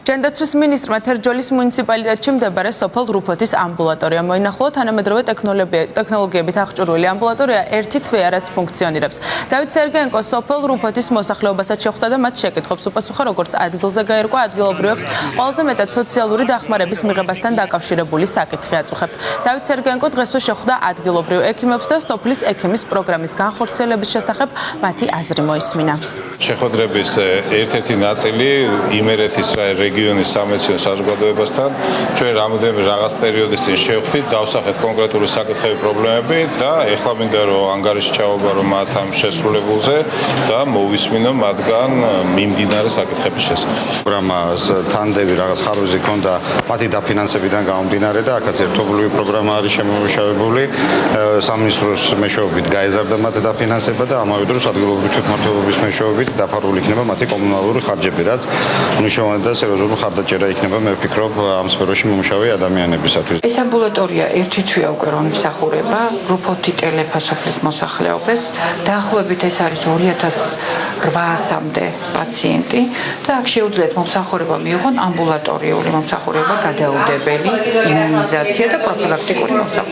ჯანდაცვის მინისტრმა თერჯოლის მუნიციპალიტეტში მდებარე სოფელ რუფოთის ამბულატორია მოინახულა. თანამედროვე ტექნოლოგიებით აღჭურვილი ამბულატორია ერთი თვეა, რაც ფუნქციონირებს. დავით სერგენკო სოფელ რუფოთის მოსახლეობასაც შეხვდა და მათ შეკითხვებს უპასუხა, როგორც ადგილზე გაერკვა ადგილობრივებს ყველაზე მეტად სოციალური დახმარების მიღებასთან დაკავშირებული საკითხი აწუხებთ. დავით სერგენკო დღესვე შეხვდა ადგილობრივ ექიმებს და სოფლის ექიმის პროგრამის განხორციელების შესახებ მათი აზრი მოისმინა. შეხვედრების ერთ-ერთი ნაწილი იმერეთის რეგიონის სამედიცინო საზოგადოებასთან ჩვენ რამოდენიმე რაღაც პერიოდის წინ შევხვდით, დავსახეთ კონკრეტული საკითხები, პრობლემები და ეხლა მინდა რომ ანგარიში ჩავაბარო მათ ამ შესრულებულზე და მოვისმინო მათგან მიმდინარე საკითხების შესახებ. პროგრამას თანდები რაღაც ხარვეზი ქონდა მათი დაფინანსებიდან გამომდინარე და აქაც ერთობლივი პროგრამა არის შემომუშავებული. სამინისტროს მეშვეობით გაეზარდა მათ დაფინანსება და ამავე დროს ადგილობრივი თვითმმართველობის მეშვეობით დაფარული იქნება მათი კომუნალური ხარჯები, რაც მნიშვნელოვანი და სერიოზული ხარდაჭერა იქნება, მე ვფიქრობ, ამ სფეროში მომუშავე ადამიანებისათვის. ეს ამბულატორია ერთი თვეა უკვე რომ იმსახურება რუფოთი ტელეფასოფლის მოსახლეობას. დაახლოებით ეს არის 2800-მდე პაციენტი და აქ შეუძლიათ მომსახურება მიიღონ ამბულატორიული მომსახურება, გადაუდებელი, იმუნიზაცია და პროფილაქტიკური მომსახურება.